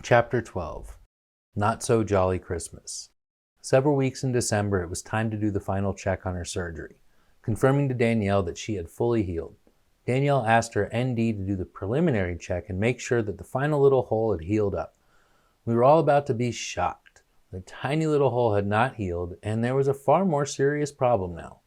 Chapter 12. Not So Jolly Christmas. Several weeks in December, it was time to do the final check on her surgery, confirming to Danielle that she had fully healed. Danielle asked her ND to do the preliminary check and make sure that the final little hole had healed up. We were all about to be shocked. The tiny little hole had not healed, and there was a far more serious problem now.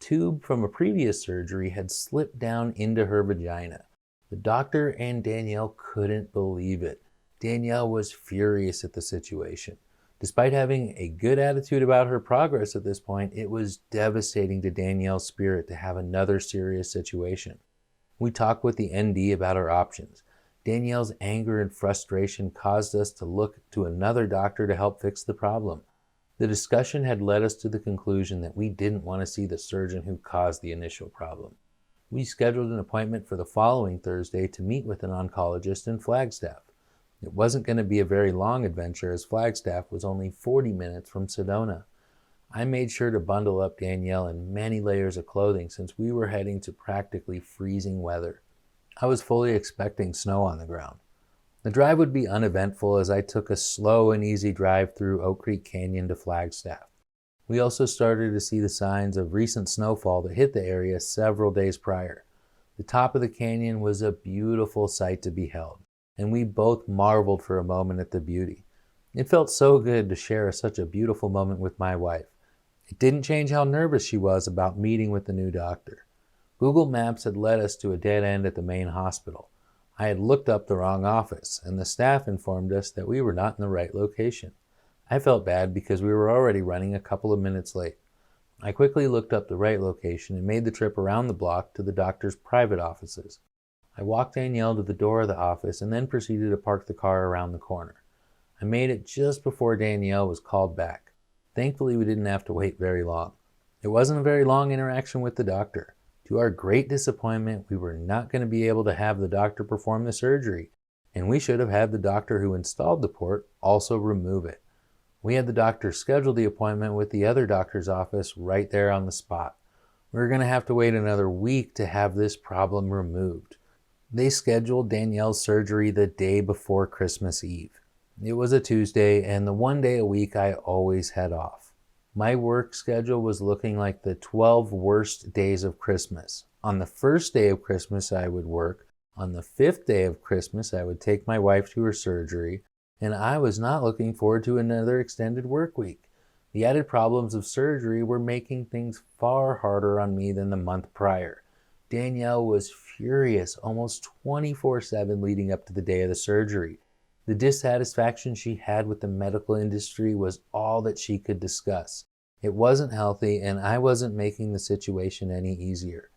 A tube from a previous surgery had slipped down into her vagina. The doctor and Danielle couldn't believe it. Danielle was furious at the situation. Despite having a good attitude about her progress at this point, it was devastating to Danielle's spirit to have another serious situation. We talked with the ND about our options. Danielle's anger and frustration caused us to look to another doctor to help fix the problem. The discussion had led us to the conclusion that we didn't want to see the surgeon who caused the initial problem. We scheduled an appointment for the following Thursday to meet with an oncologist in Flagstaff. It wasn't going to be a very long adventure as Flagstaff was only 40 minutes from Sedona. I made sure to bundle up Danielle in many layers of clothing since we were heading to practically freezing weather. I was fully expecting snow on the ground. The drive would be uneventful as I took a slow and easy drive through Oak Creek Canyon to Flagstaff. We also started to see the signs of recent snowfall that hit the area several days prior. The top of the canyon was a beautiful sight to behold, and we both marveled for a moment at the beauty. It felt so good to share such a beautiful moment with my wife. It didn't change how nervous she was about meeting with the new doctor. Google Maps had led us to a dead end at the main hospital. I had looked up the wrong office, and the staff informed us that we were not in the right location. I felt bad because we were already running a couple of minutes late. I quickly looked up the right location and made the trip around the block to the doctor's private offices. I walked Danielle to the door of the office and then proceeded to park the car around the corner. I made it just before Danielle was called back. Thankfully, we didn't have to wait very long. It wasn't a very long interaction with the doctor. To our great disappointment, we were not going to be able to have the doctor perform the surgery, and we should have had the doctor who installed the port also remove it. We had the doctor schedule the appointment with the other doctor's office right there on the spot. We were going to have to wait another week to have this problem removed. They scheduled Danielle's surgery the day before Christmas Eve. It was a Tuesday, and the one day a week I always had off. My work schedule was looking like the 12 worst days of Christmas. On the first day of Christmas, I would work. On the 5th day of Christmas, I would take my wife to her surgery, and I was not looking forward to another extended work week. The added problems of surgery were making things far harder on me than the month prior. Danielle was furious almost 24/7 leading up to the day of the surgery. The dissatisfaction she had with the medical industry was all that she could discuss. It wasn't healthy, and I wasn't making the situation any easier.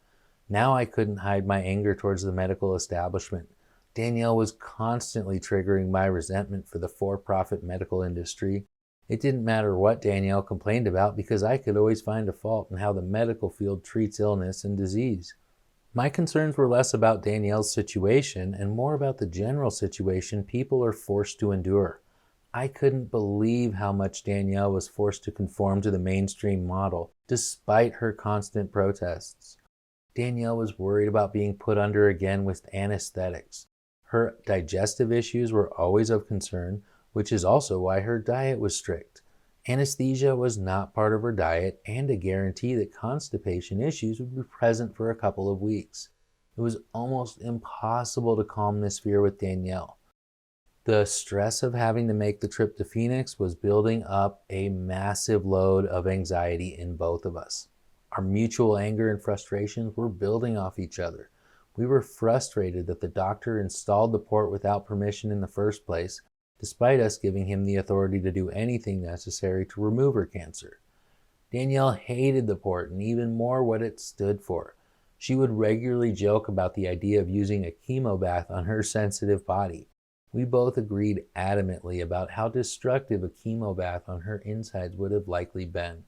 Now I couldn't hide my anger towards the medical establishment. Danielle was constantly triggering my resentment for the for-profit medical industry. It didn't matter what Danielle complained about because I could always find a fault in how the medical field treats illness and disease. My concerns were less about Danielle's situation and more about the general situation people are forced to endure. I couldn't believe how much Danielle was forced to conform to the mainstream model, despite her constant protests. Danielle was worried about being put under again with anesthetics. Her digestive issues were always of concern, which is also why her diet was strict. Anesthesia was not part of her diet and a guarantee that constipation issues would be present for a couple of weeks. It was almost impossible to calm this fear with Danielle. The stress of having to make the trip to Phoenix was building up a massive load of anxiety in both of us. Our mutual anger and frustrations were building off each other. We were frustrated that the doctor installed the port without permission in the first place, despite us giving him the authority to do anything necessary to remove her cancer. Danielle hated the port and even more what it stood for. She would regularly joke about the idea of using a chemo bath on her sensitive body. We both agreed adamantly about how destructive a chemo bath on her insides would have likely been.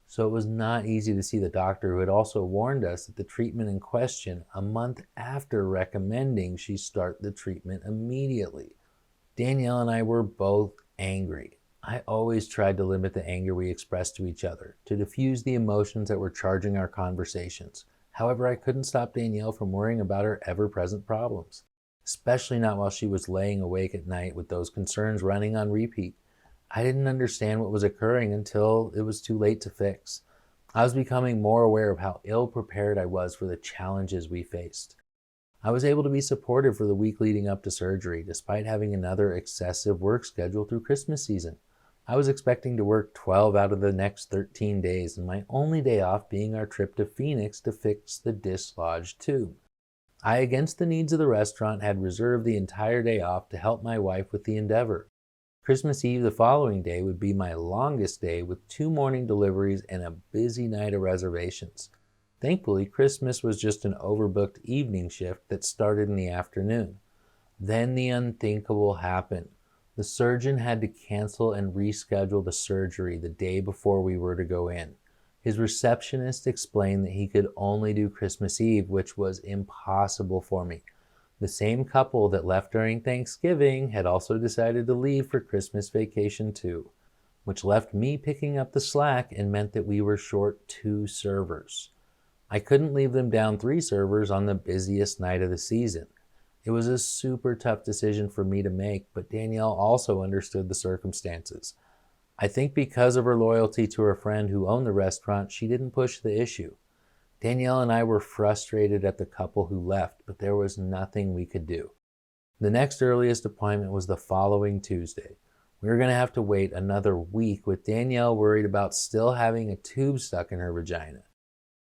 So it was not easy to see the doctor who had also warned us that the treatment in question a month after recommending she start the treatment immediately. Danielle and I were both angry. I always tried to limit the anger we expressed to each other, to diffuse the emotions that were charging our conversations. However, I couldn't stop Danielle from worrying about her ever-present problems. especially not while she was laying awake at night with those concerns running on repeat. I didn't understand what was occurring until it was too late to fix. I was becoming more aware of how ill-prepared I was for the challenges we faced. I was able to be supportive for the week leading up to surgery, despite having another excessive work schedule through Christmas season. I was expecting to work 12 out of the next 13 days, and my only day off being our trip to Phoenix to fix the dislodged tube. I, against the needs of the restaurant, had reserved the entire day off to help my wife with the endeavor. Christmas Eve the following day would be my longest day with 2 morning deliveries and a busy night of reservations. Thankfully, Christmas was just an overbooked evening shift that started in the afternoon. Then the unthinkable happened. The surgeon had to cancel and reschedule the surgery the day before we were to go in. His receptionist explained that he could only do Christmas Eve, which was impossible for me. The same couple that left during Thanksgiving had also decided to leave for Christmas vacation too, which left me picking up the slack and meant that we were short 2 servers. I couldn't leave them down 3 servers on the busiest night of the season. It was a super tough decision for me to make, but Danielle also understood the circumstances. I think because of her loyalty to her friend who owned the restaurant, she didn't push the issue. Danielle and I were frustrated at the couple who left, but there was nothing we could do. The next earliest appointment was the following Tuesday. We were going to have to wait another week, with Danielle worried about still having a tube stuck in her vagina.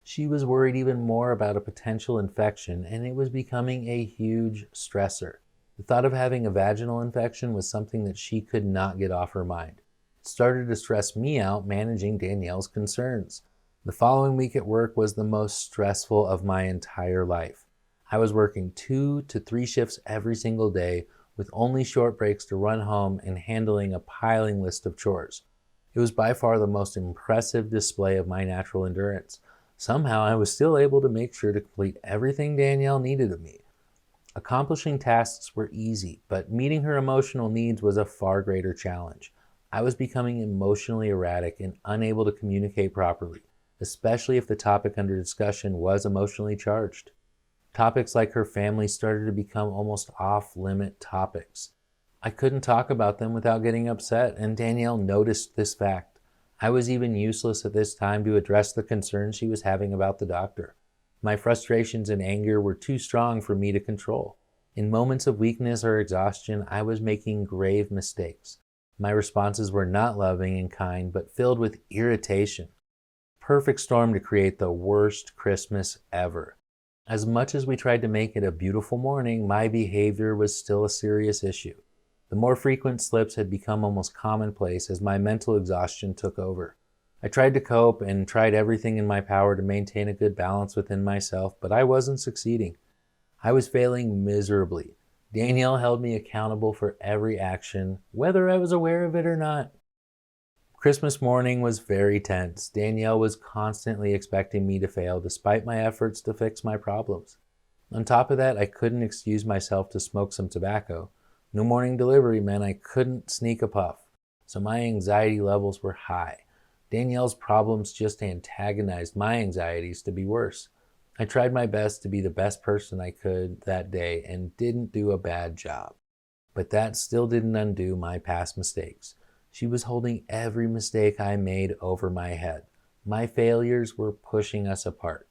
She was worried even more about a potential infection, and it was becoming a huge stressor. The thought of having a vaginal infection was something that she could not get off her mind. It started to stress me out managing Danielle's concerns. The following week at work was the most stressful of my entire life. I was working 2 to 3 shifts every single day, with only short breaks to run home and handling a piling list of chores. It was by far the most impressive display of my natural endurance. Somehow I was still able to make sure to complete everything Danielle needed of me. Accomplishing tasks were easy, but meeting her emotional needs was a far greater challenge. I was becoming emotionally erratic and unable to communicate properly, especially if the topic under discussion was emotionally charged. Topics like her family started to become almost off-limit topics. I couldn't talk about them without getting upset, and Danielle noticed this fact. I was even useless at this time to address the concerns she was having about the doctor. My frustrations and anger were too strong for me to control. In moments of weakness or exhaustion, I was making grave mistakes. My responses were not loving and kind, but filled with irritation. Perfect storm to create the worst Christmas ever. As much as we tried to make it a beautiful morning, my behavior was still a serious issue. The more frequent slips had become almost commonplace as my mental exhaustion took over. I tried to cope and tried everything in my power to maintain a good balance within myself, but I wasn't succeeding. I was failing miserably. Danielle held me accountable for every action, whether I was aware of it or not. Christmas morning was very tense. Danielle was constantly expecting me to fail despite my efforts to fix my problems. On top of that, I couldn't excuse myself to smoke some tobacco. No morning delivery meant I couldn't sneak a puff, so my anxiety levels were high. Danielle's problems just antagonized my anxieties to be worse. I tried my best to be the best person I could that day and didn't do a bad job. But that still didn't undo my past mistakes. She was holding every mistake I made over my head. My failures were pushing us apart.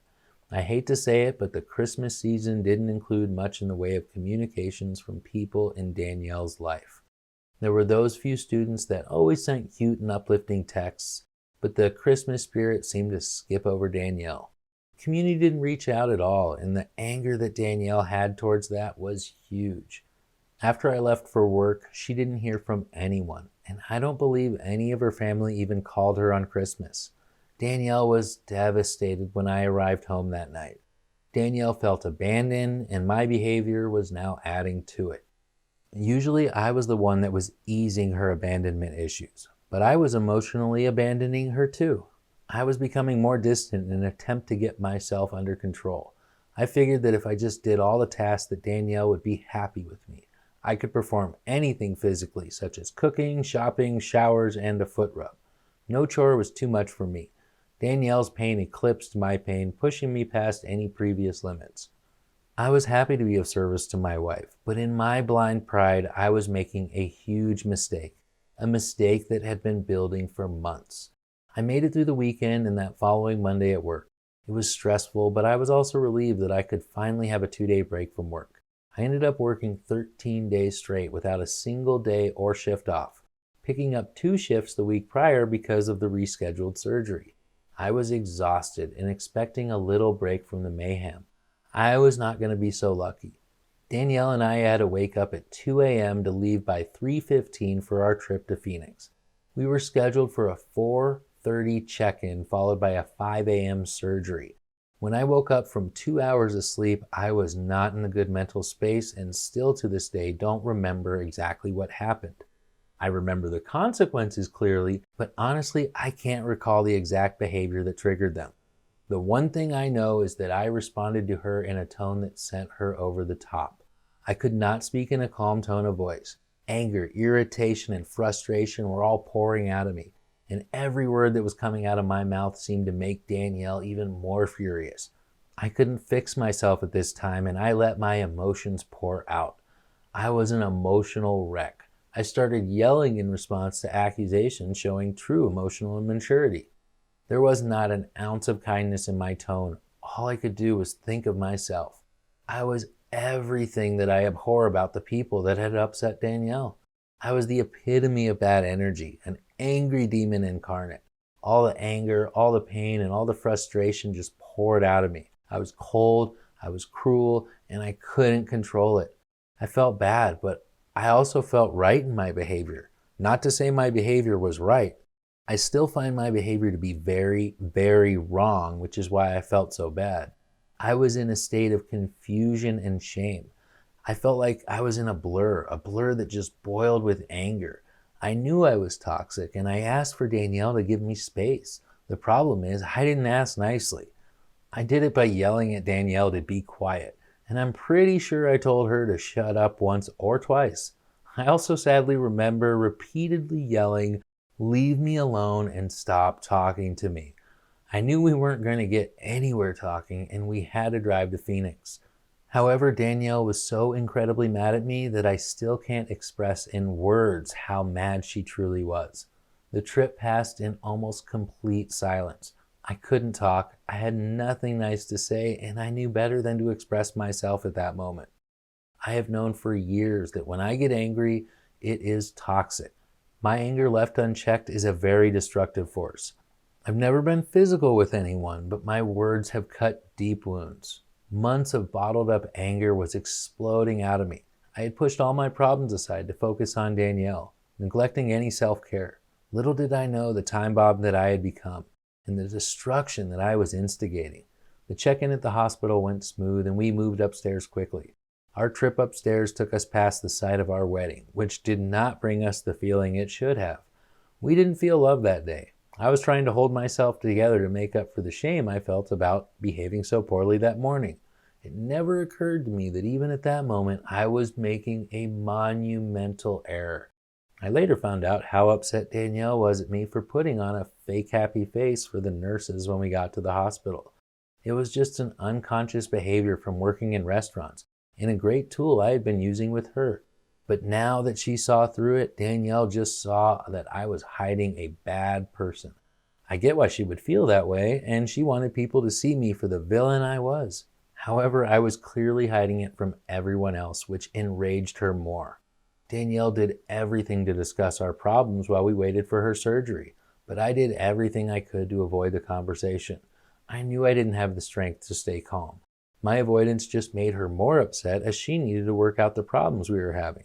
I hate to say it, but the Christmas season didn't include much in the way of communications from people in Danielle's life. There were those few students that always sent cute and uplifting texts, but the Christmas spirit seemed to skip over Danielle. The community didn't reach out at all, and the anger that Danielle had towards that was huge. After I left for work, she didn't hear from anyone, and I don't believe any of her family even called her on Christmas. Danielle was devastated when I arrived home that night. Danielle felt abandoned, and my behavior was now adding to it. Usually I was the one that was easing her abandonment issues, but I was emotionally abandoning her too. I was becoming more distant in an attempt to get myself under control. I figured that if I just did all the tasks that Danielle would be happy with me. I could perform anything physically, such as cooking, shopping, showers, and a foot rub. No chore was too much for me. Danielle's pain eclipsed my pain, pushing me past any previous limits. I was happy to be of service to my wife, but in my blind pride, I was making a huge mistake, a mistake that had been building for months. I made it through the weekend and that following Monday at work. It was stressful, but I was also relieved that I could finally have a 2-day break from work. I ended up working 13 days straight without a single day or shift off, picking up 2 shifts the week prior because of the rescheduled surgery. I was exhausted and expecting a little break from the mayhem. I was not going to be so lucky. Danielle and I had to wake up at 2 a.m. to leave by 3:15 for our trip to Phoenix. We were scheduled for a 4:30 check-in followed by a 5 a.m. surgery. When I woke up from 2 hours of sleep, I was not in a good mental space and still to this day don't remember exactly what happened. I remember the consequences clearly, but honestly, I can't recall the exact behavior that triggered them. The one thing I know is that I responded to her in a tone that sent her over the top. I could not speak in a calm tone of voice. Anger, irritation, and frustration were all pouring out of me, and every word that was coming out of my mouth seemed to make Danielle even more furious. I couldn't fix myself at this time, and I let my emotions pour out. I was an emotional wreck. I started yelling in response to accusations showing true emotional immaturity. There was not an ounce of kindness in my tone. All I could do was think of myself. I was everything that I abhor about the people that had upset Danielle. I was the epitome of bad energy, an angry demon incarnate. All the anger, all the pain, and all the frustration just poured out of me. I was cold, I was cruel, and I couldn't control it. I felt bad, but I also felt right in my behavior. Not to say my behavior was right. I still find my behavior to be very, very wrong, which is why I felt so bad. I was in a state of confusion and shame. I felt like I was in a blur that just boiled with anger. I knew I was toxic, and I asked for Danielle to give me space. The problem is, I didn't ask nicely. I did it by yelling at Danielle to be quiet, and I'm pretty sure I told her to shut up once or twice. I also sadly remember repeatedly yelling, "Leave me alone and stop talking to me." I knew we weren't going to get anywhere talking, and we had to drive to Phoenix. However, Danielle was so incredibly mad at me that I still can't express in words how mad she truly was. The trip passed in almost complete silence. I couldn't talk, I had nothing nice to say, and I knew better than to express myself at that moment. I have known for years that when I get angry, it is toxic. My anger left unchecked is a very destructive force. I've never been physical with anyone, but my words have cut deep wounds. Months of bottled up anger was exploding out of me. I had pushed all my problems aside to focus on Danielle, neglecting any self-care. Little did I know the time bomb that I had become and the destruction that I was instigating. The check-in at the hospital went smooth and we moved upstairs quickly. Our trip upstairs took us past the site of our wedding, which did not bring us the feeling it should have. We didn't feel love that day. I was trying to hold myself together to make up for the shame I felt about behaving so poorly that morning. It never occurred to me that even at that moment, I was making a monumental error. I later found out how upset Danielle was at me for putting on a fake happy face for the nurses when we got to the hospital. It was just an unconscious behavior from working in restaurants, and a great tool I had been using with her. But now that she saw through it, Danielle just saw that I was hiding a bad person. I get why she would feel that way, and she wanted people to see me for the villain I was. However, I was clearly hiding it from everyone else, which enraged her more. Danielle did everything to discuss our problems while we waited for her surgery, but I did everything I could to avoid the conversation. I knew I didn't have the strength to stay calm. My avoidance just made her more upset as she needed to work out the problems we were having.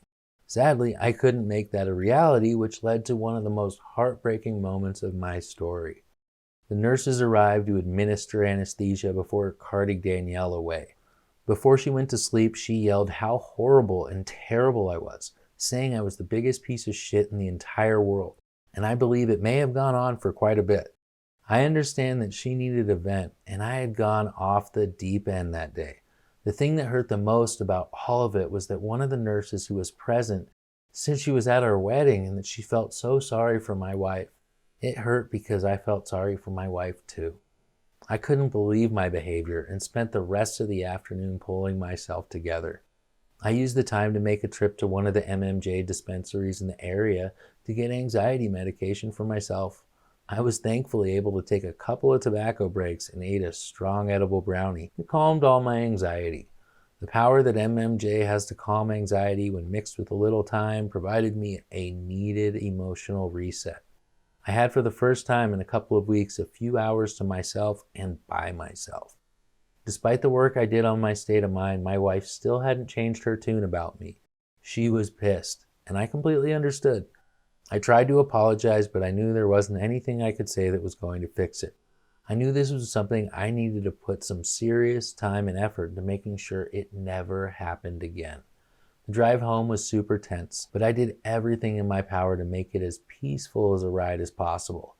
Sadly, I couldn't make that a reality, which led to one of the most heartbreaking moments of my story. The nurses arrived to administer anesthesia before carting Danielle away. Before she went to sleep, she yelled how horrible and terrible I was, saying I was the biggest piece of shit in the entire world, and I believe it may have gone on for quite a bit. I understand that she needed a vent, and I had gone off the deep end that day. The thing that hurt the most about all of it was that one of the nurses who was present said she was at our wedding and that she felt so sorry for my wife. It hurt because I felt sorry for my wife too. I couldn't believe my behavior and spent the rest of the afternoon pulling myself together. I used the time to make a trip to one of the MMJ dispensaries in the area to get anxiety medication for myself. I was thankfully able to take a couple of tobacco breaks and ate a strong edible brownie that calmed all my anxiety. The power that MMJ has to calm anxiety when mixed with a little time provided me a needed emotional reset. I had for the first time in a couple of weeks a few hours to myself and by myself. Despite the work I did on my state of mind, my wife still hadn't changed her tune about me. She was pissed, and I completely understood. I tried to apologize, but I knew there wasn't anything I could say that was going to fix it. I knew this was something I needed to put some serious time and effort into making sure it never happened again. The drive home was super tense, but I did everything in my power to make it as peaceful as a ride as possible.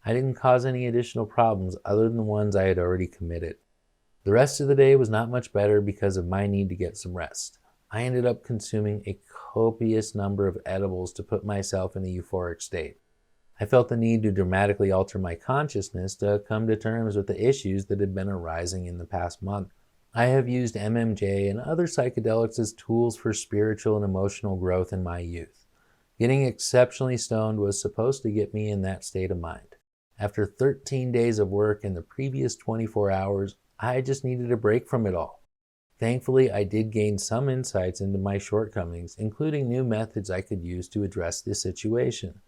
I didn't cause any additional problems other than the ones I had already committed. The rest of the day was not much better because of my need to get some rest. I ended up consuming a copious number of edibles to put myself in a euphoric state. I felt the need to dramatically alter my consciousness to come to terms with the issues that had been arising in the past month. I have used MMJ and other psychedelics as tools for spiritual and emotional growth in my youth. Getting exceptionally stoned was supposed to get me in that state of mind. After 13 days of work in the previous 24 hours, I just needed a break from it all. Thankfully, I did gain some insights into my shortcomings, including new methods I could use to address this situation.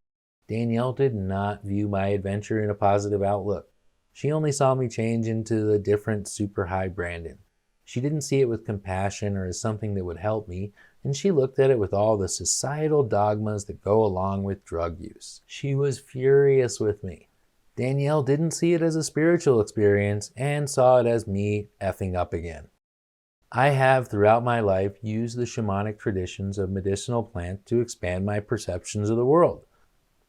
Danielle did not view my adventure in a positive outlook. She only saw me change into the different super high Brandon. She didn't see it with compassion or as something that would help me, and she looked at it with all the societal dogmas that go along with drug use. She was furious with me. Danielle didn't see it as a spiritual experience and saw it as me effing up again. I have throughout my life used the shamanic traditions of medicinal plants to expand my perceptions of the world.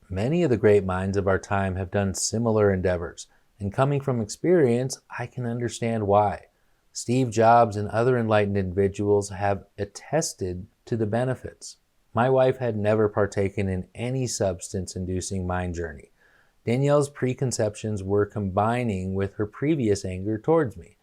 Many of the great minds of our time have done similar endeavors, and coming from experience, I can understand why. Steve Jobs and other enlightened individuals have attested to the benefits. My wife had never partaken in any substance-inducing mind journey. Danielle's preconceptions were combining with her previous anger towards me.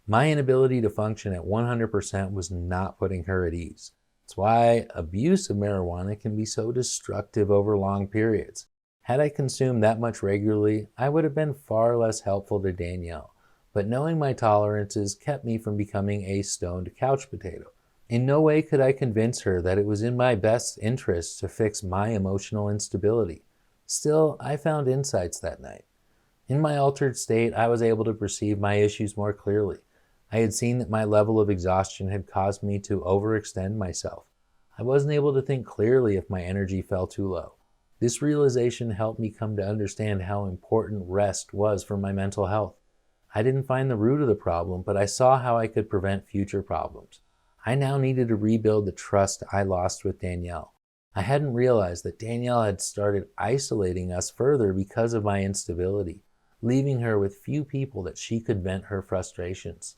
My inability to function at 100% was not putting her at ease. That's why abuse of marijuana can be so destructive over long periods. Had I consumed that much regularly, I would have been far less helpful to Danielle. But knowing my tolerances kept me from becoming a stoned couch potato. In no way could I convince her that it was in my best interest to fix my emotional instability. Still, I found insights that night. In my altered state, I was able to perceive my issues more clearly. I had seen that my level of exhaustion had caused me to overextend myself. I wasn't able to think clearly if my energy fell too low. This realization helped me come to understand how important rest was for my mental health. I didn't find the root of the problem, but I saw how I could prevent future problems. I now needed to rebuild the trust I lost with Danielle. I hadn't realized that Danielle had started isolating us further because of my instability, leaving her with few people that she could vent her frustrations.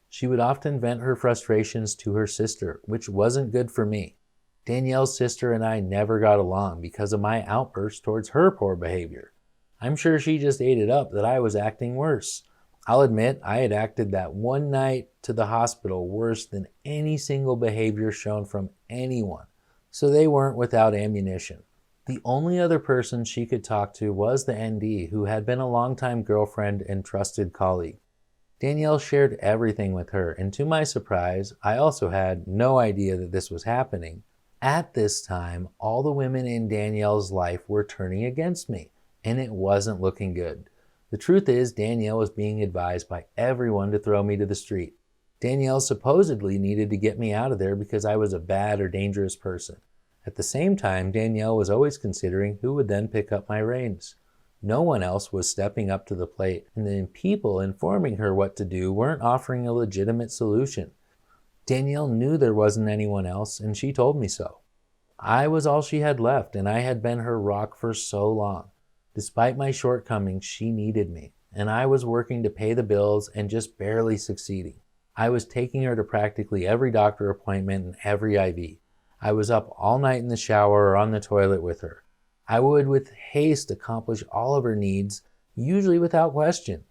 She would often vent her frustrations to her sister, which wasn't good for me. Danielle's sister and I never got along because of my outbursts towards her poor behavior. I'm sure she just ate it up that I was acting worse. I'll admit I had acted that one night to the hospital worse than any single behavior shown from anyone. So they weren't without ammunition. The only other person she could talk to was the ND, who had been a longtime girlfriend and trusted colleague. Danielle shared everything with her, and to my surprise, I also had no idea that this was happening. At this time, all the women in Danielle's life were turning against me, and it wasn't looking good. The truth is, Danielle was being advised by everyone to throw me to the street. Danielle supposedly needed to get me out of there because I was a bad or dangerous person. At the same time, Danielle was always considering who would then pick up my reins. No one else was stepping up to the plate, and the people informing her what to do weren't offering a legitimate solution. Danielle knew there wasn't anyone else, and she told me so. I was all she had left, and I had been her rock for so long. Despite my shortcomings, she needed me, and I was working to pay the bills and just barely succeeding. I was taking her to practically every doctor appointment and every IV. I was up all night in the shower or on the toilet with her. I would with haste accomplish all of her needs, usually without question.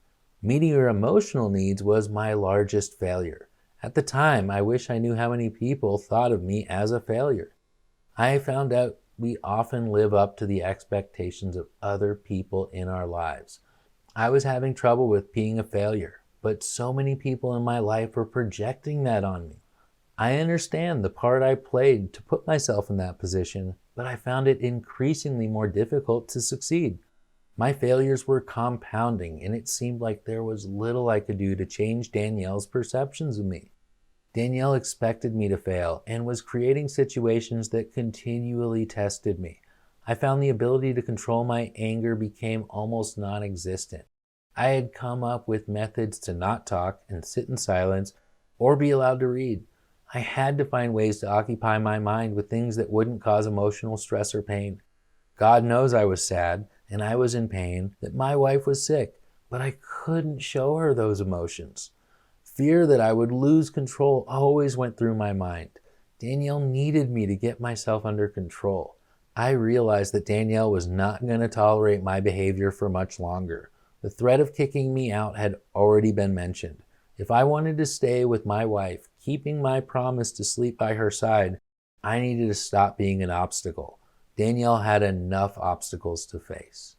Meeting your emotional needs was my largest failure. At the time, I wish I knew how many people thought of me as a failure. I found out we often live up to the expectations of other people in our lives. I was having trouble with being a failure, but so many people in my life were projecting that on me. I understand the part I played to put myself in that position, but I found it increasingly more difficult to succeed. My failures were compounding, and it seemed like there was little I could do to change Danielle's perceptions of me. Danielle expected me to fail and was creating situations that continually tested me. I found the ability to control my anger became almost non-existent. I had come up with methods to not talk and sit in silence or be allowed to read. I had to find ways to occupy my mind with things that wouldn't cause emotional stress or pain. God knows I was sad and I was in pain, that my wife was sick, but I couldn't show her those emotions. Fear that I would lose control always went through my mind. Danielle needed me to get myself under control. I realized that Danielle was not going to tolerate my behavior for much longer. The threat of kicking me out had already been mentioned. If I wanted to stay with my wife, keeping my promise to sleep by her side, I needed to stop being an obstacle. Danielle had enough obstacles to face.